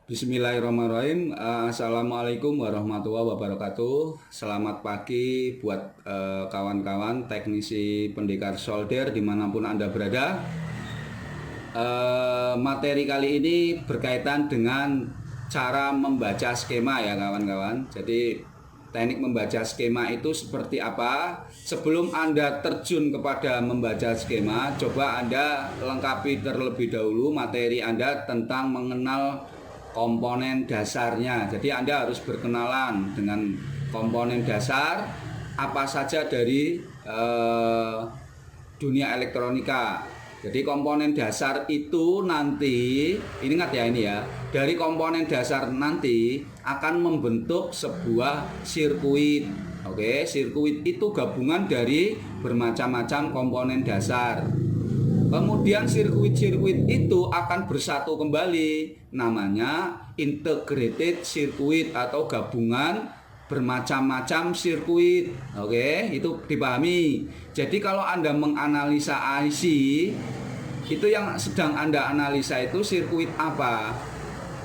Bismillahirrahmanirrahim. Assalamualaikum warahmatullahi wabarakatuh. Selamat pagi buat kawan-kawan teknisi pendekar solder dimanapun Anda berada. Materi kali ini berkaitan dengan cara membaca skema ya kawan-kawan. Jadi teknik membaca skema itu seperti apa? Sebelum Anda terjun kepada membaca skema, coba Anda lengkapi terlebih dahulu materi Anda tentang mengenal komponen dasarnya. Jadi Anda harus berkenalan dengan komponen dasar apa saja dari dunia elektronika. Jadi komponen dasar itu nanti, ingat ya ini ya, dari komponen dasar nanti akan membentuk sebuah sirkuit. Oke, sirkuit itu gabungan dari bermacam-macam komponen dasar. Kemudian sirkuit-sirkuit itu akan bersatu kembali, namanya integrated circuit atau gabungan bermacam-macam sirkuit. Oke, itu dipahami. Jadi kalau Anda menganalisa IC, itu yang sedang Anda analisa itu sirkuit apa?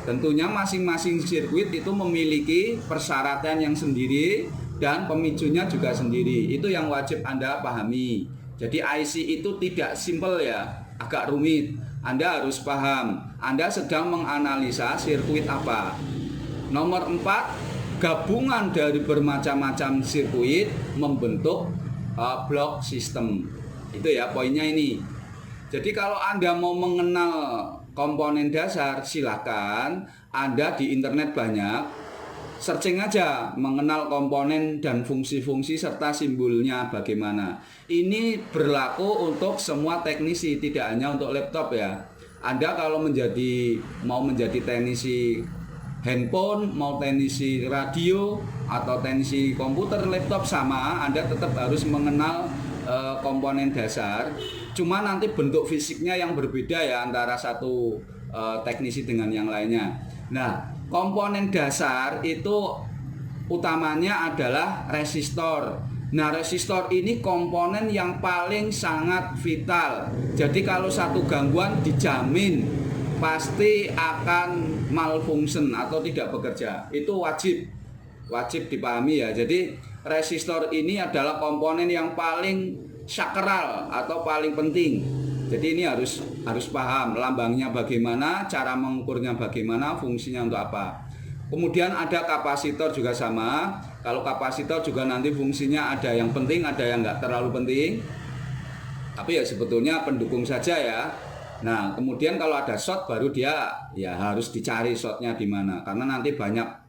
Tentunya masing-masing sirkuit itu memiliki persyaratan yang sendiri dan pemicunya juga sendiri. Itu yang wajib Anda pahami. Jadi IC itu tidak simpel ya, agak rumit. Anda harus paham, Anda sedang menganalisa sirkuit apa. Nomor 4, gabungan dari bermacam-macam sirkuit membentuk blok sistem. Itu ya poinnya ini. Jadi kalau Anda mau mengenal komponen dasar, silakan Anda di internet banyak. Searching aja mengenal komponen dan fungsi-fungsi serta simbolnya bagaimana. Ini berlaku untuk semua teknisi, tidak hanya untuk laptop ya. Anda kalau mau menjadi teknisi handphone, mau teknisi radio atau teknisi komputer, laptop sama, Anda tetap harus mengenal komponen dasar. Cuma nanti bentuk fisiknya yang berbeda ya antara satu teknisi dengan yang lainnya. Nah, komponen dasar itu utamanya adalah resistor. Nah, resistor ini komponen yang paling sangat vital. Jadi kalau satu gangguan dijamin pasti akan malfunction atau tidak bekerja. Itu wajib dipahami ya. Jadi resistor ini adalah komponen yang paling sakral atau paling penting. Jadi ini harus paham lambangnya bagaimana, cara mengukurnya bagaimana, fungsinya untuk apa. Kemudian ada kapasitor juga sama. Kalau kapasitor juga nanti fungsinya ada yang penting, ada yang nggak terlalu penting. Tapi ya sebetulnya pendukung saja ya. Nah kemudian kalau ada short baru dia ya harus dicari shortnya di mana. Karena nanti banyak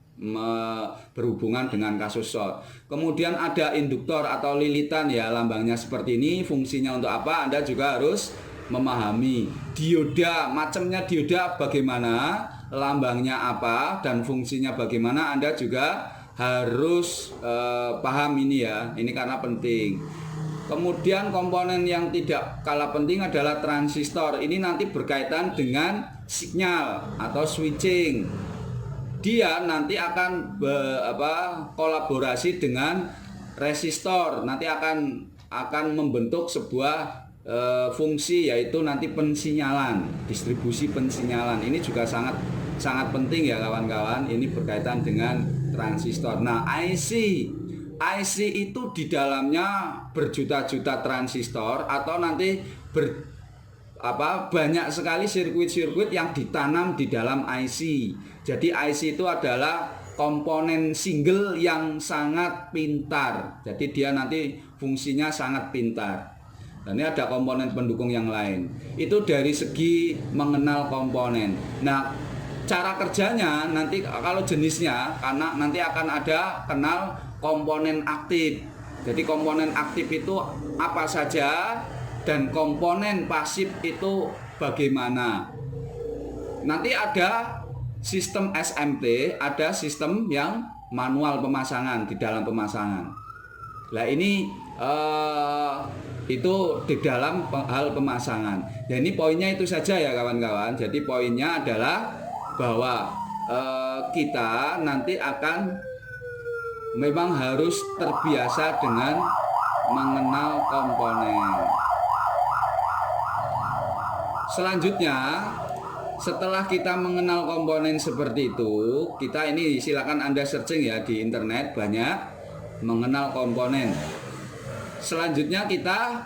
berhubungan dengan kasus short. Kemudian ada induktor atau lilitan ya, lambangnya seperti ini. Fungsinya untuk apa? Anda juga harus memahami. Dioda, macamnya dioda bagaimana, lambangnya apa dan fungsinya bagaimana, Anda juga harus paham ini ya. Ini karena penting. Kemudian komponen yang tidak kalah penting adalah transistor. Ini nanti berkaitan dengan sinyal atau switching. Dia nanti akan kolaborasi dengan resistor. Nanti akan membentuk sebuah fungsi, yaitu nanti pensinyalan, distribusi pensinyalan. Ini juga sangat penting ya kawan-kawan. Ini berkaitan dengan transistor. Nah, IC itu di dalamnya berjuta-juta transistor atau nanti banyak sekali sirkuit-sirkuit yang ditanam di dalam IC. Jadi IC itu adalah komponen single yang sangat pintar. Jadi dia nanti fungsinya sangat pintar. Dan ini ada komponen pendukung yang lain. Itu dari segi mengenal komponen. Nah, cara kerjanya nanti kalau jenisnya, karena nanti akan ada kenal komponen aktif. Jadi komponen aktif itu apa saja dan komponen pasif itu bagaimana. Nanti ada sistem SMT, ada sistem yang manual pemasangan di dalam pemasangan. Nah ini itu di dalam hal pemasangan. Ya ini poinnya itu saja ya kawan-kawan. Jadi poinnya adalah bahwa kita nanti akan memang harus terbiasa dengan mengenal komponen. Selanjutnya setelah kita mengenal komponen seperti itu, kita ini silakan Anda searching ya di internet, banyak mengenal komponen. Selanjutnya kita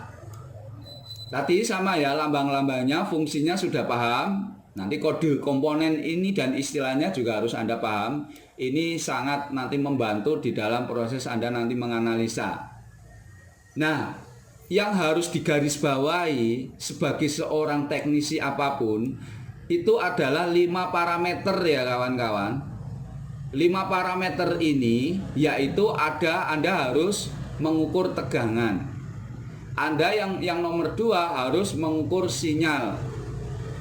tadi sama ya, lambang-lambangnya, fungsinya sudah paham. Nanti kode komponen ini dan istilahnya juga harus Anda paham. Ini sangat nanti membantu di dalam proses Anda nanti menganalisa. Nah, yang harus digarisbawahi sebagai seorang teknisi apapun itu adalah 5 parameter ya kawan-kawan. 5 parameter ini yaitu Anda harus mengukur tegangan. Anda yang nomor 2 harus mengukur sinyal.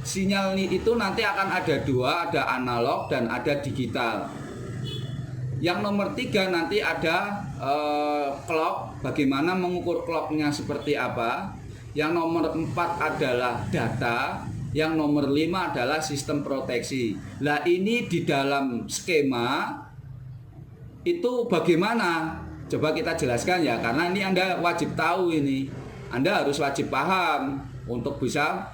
Sinyal itu nanti akan ada 2, ada analog dan ada digital. Yang nomor 3 nanti ada clock, bagaimana mengukur clocknya seperti apa. Yang nomor 4 adalah data. Yang nomor 5 adalah sistem proteksi. Nah ini di dalam skema itu bagaimana? Coba kita jelaskan ya, karena ini Anda wajib tahu ini. Anda harus wajib paham untuk bisa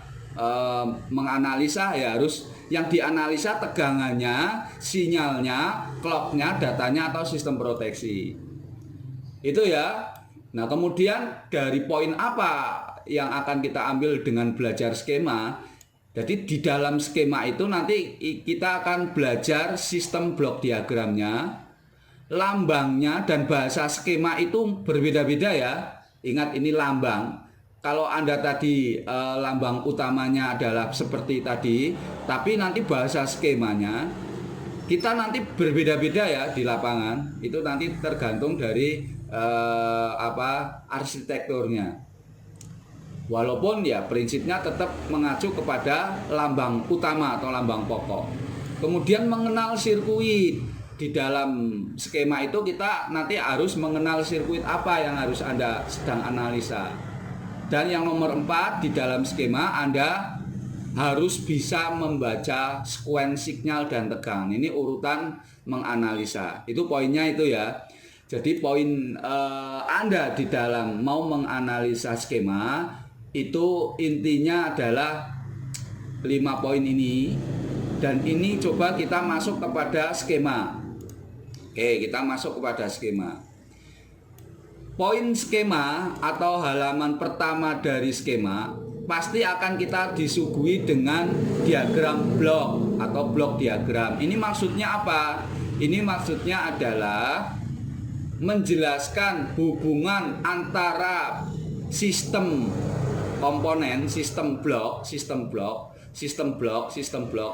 menganalisa ya, harus yang dianalisa tegangannya, sinyalnya, clocknya, datanya atau sistem proteksi. Itu ya. Nah kemudian dari poin apa yang akan kita ambil dengan belajar skema? Jadi di dalam skema itu nanti kita akan belajar sistem blok diagramnya, lambangnya, dan bahasa skema itu berbeda-beda ya. Ingat ini lambang. Kalau Anda tadi lambang utamanya adalah seperti tadi, tapi nanti bahasa skemanya kita nanti berbeda-beda ya di lapangan. Itu nanti tergantung dari arsitekturnya. Walaupun ya prinsipnya tetap mengacu kepada lambang utama atau lambang pokok. Kemudian mengenal sirkuit. Di dalam skema itu kita nanti harus mengenal sirkuit apa yang harus Anda sedang analisa. Dan yang nomor 4 di dalam skema Anda harus bisa membaca sequence signal dan tegangan. Ini urutan menganalisa. Itu poinnya itu ya. Jadi poin Anda di dalam mau menganalisa skema itu intinya adalah 5 poin ini. Dan ini coba kita masuk kepada skema. Oke, kita masuk kepada skema. Poin skema atau halaman pertama dari skema pasti akan kita disuguhi dengan diagram blok atau blok diagram. Ini maksudnya apa? Ini maksudnya adalah menjelaskan hubungan antara sistem komponen, sistem blok.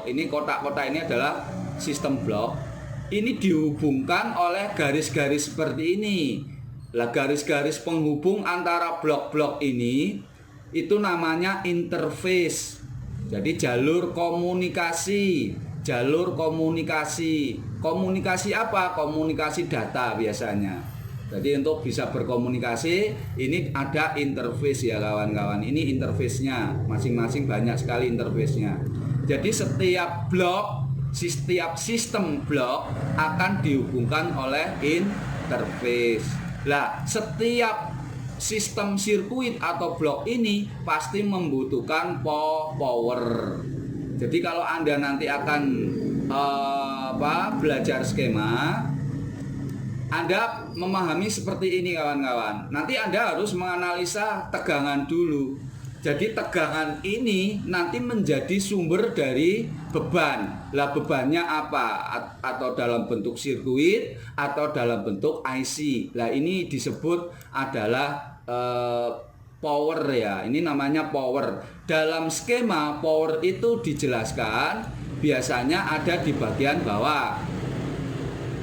Ini kotak-kotak ini adalah sistem blok. Ini dihubungkan oleh garis-garis seperti ini. Lah garis-garis penghubung antara blok-blok ini itu namanya interface. Jadi jalur komunikasi. Komunikasi apa? Komunikasi data biasanya. Jadi untuk bisa berkomunikasi ini ada interface ya kawan-kawan. Ini interface-nya, masing-masing banyak sekali interface-nya. Jadi setiap sistem blok akan dihubungkan oleh interface. Lah, setiap sistem sirkuit atau blok ini pasti membutuhkan power. Jadi kalau Anda nanti akan belajar skema, Anda memahami seperti ini kawan-kawan. Nanti Anda harus menganalisa tegangan dulu. Jadi tegangan ini nanti menjadi sumber dari beban. Lah bebannya apa? Atau dalam bentuk sirkuit atau dalam bentuk IC. Lah ini disebut adalah power ya. Ini namanya power. Dalam skema power itu dijelaskan biasanya ada di bagian bawah.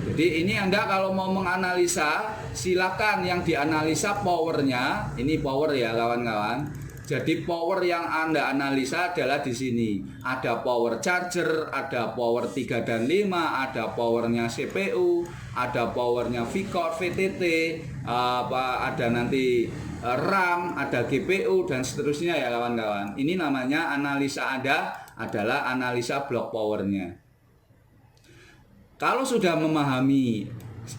Jadi ini Anda kalau mau menganalisa silakan yang dianalisa powernya. Ini power ya kawan-kawan. Jadi power yang Anda analisa adalah di sini. Ada power charger, ada power 3 dan 5, ada powernya CPU, ada powernya VCore, VTT, ada nanti RAM, ada GPU dan seterusnya ya kawan-kawan. Ini namanya analisa Anda adalah analisa blok powernya. Kalau sudah memahami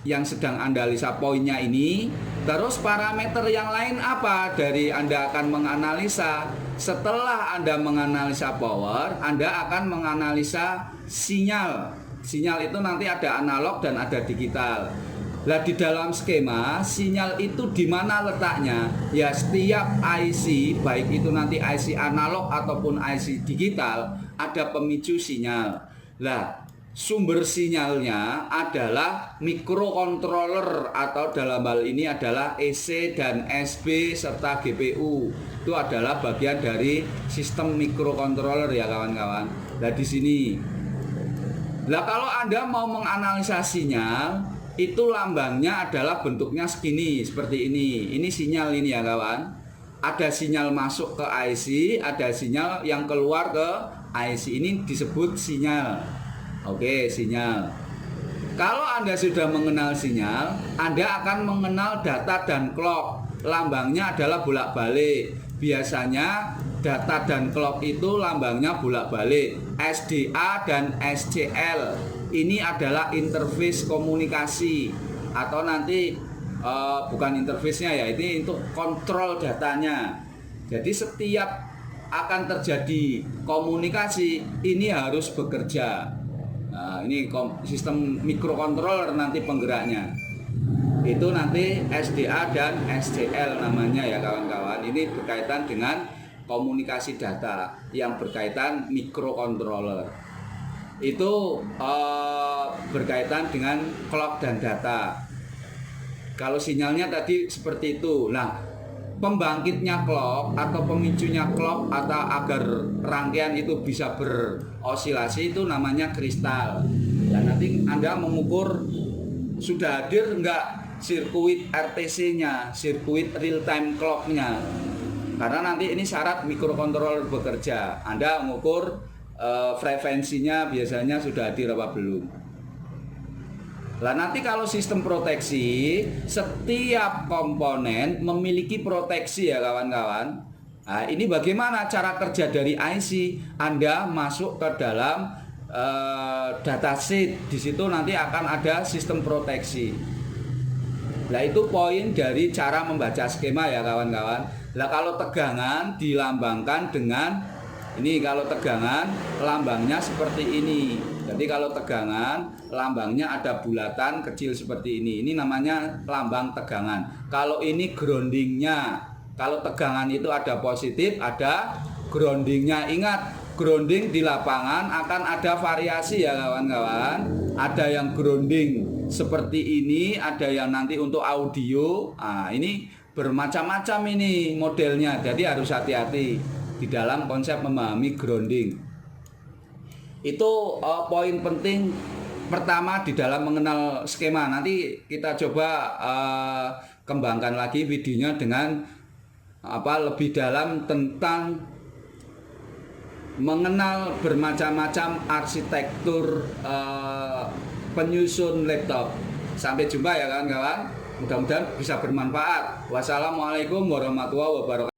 yang sedang Anda analisa poinnya ini. Terus parameter yang lain apa dari Anda akan menganalisa? Setelah Anda menganalisa power, Anda akan menganalisa sinyal. Sinyal itu nanti ada analog dan ada digital. Nah, di dalam skema sinyal itu di mana letaknya? Ya, setiap IC, baik itu nanti IC analog ataupun IC digital, ada pemicu sinyal. Nah, sumber sinyalnya adalah microcontroller atau dalam hal ini adalah EC dan SB serta GPU. Itu adalah bagian dari sistem microcontroller ya kawan-kawan. Nah, di sini. Nah, kalau Anda mau menganalisa sinyal, itu lambangnya adalah bentuknya segini, seperti ini. Ini sinyal ini ya kawan. Ada sinyal masuk ke IC, ada sinyal yang keluar ke IC. Ini disebut sinyal. Oke, sinyal. Kalau Anda sudah mengenal sinyal, Anda akan mengenal data dan clock. Lambangnya adalah bolak-balik. Biasanya data dan clock itu lambangnya bolak-balik. SDA dan SCL. Ini adalah interface komunikasi atau nanti bukan interface-nya ya, ini untuk kontrol datanya. Jadi setiap akan terjadi komunikasi ini harus bekerja. Nah, ini sistem microcontroller nanti penggeraknya. Itu nanti SDA dan SCL namanya ya kawan-kawan. Ini berkaitan dengan komunikasi data yang berkaitan microcontroller. Itu berkaitan dengan clock dan data. Kalau sinyalnya tadi seperti itu. Nah, pembangkitnya clock atau pemicunya clock atau agar rangkaian itu bisa berosilasi itu namanya kristal. Dan nanti Anda mengukur sudah hadir enggak sirkuit RTC-nya, sirkuit real time clock-nya. Karena nanti ini syarat microcontroller bekerja. Anda mengukur frekuensinya biasanya sudah hadir apa belum. Lah nanti kalau sistem proteksi, setiap komponen memiliki proteksi ya kawan-kawan. Nah, ini bagaimana cara kerja dari IC? Anda masuk ke dalam datasheet. Di situ nanti akan ada sistem proteksi. Nah, itu poin dari cara membaca skema ya kawan-kawan. Lah kalau tegangan dilambangkan dengan ini, kalau tegangan lambangnya seperti ini. Jadi kalau tegangan lambangnya ada bulatan kecil seperti ini. Ini namanya lambang tegangan. Kalau ini groundingnya. Kalau tegangan itu ada positif, ada groundingnya. Ingat, grounding di lapangan akan ada variasi ya kawan-kawan. Ada yang grounding seperti ini, ada yang nanti untuk audio. Nah, ini bermacam-macam ini modelnya. Jadi harus hati-hati di dalam konsep memahami grounding. Itu poin penting pertama di dalam mengenal skema. Nanti kita coba kembangkan lagi videonya dengan lebih dalam tentang mengenal bermacam-macam arsitektur penyusun laptop. Sampai jumpa ya kawan-kawan. Mudah-mudahan bisa bermanfaat. Wassalamualaikum warahmatullahi wabarakatuh.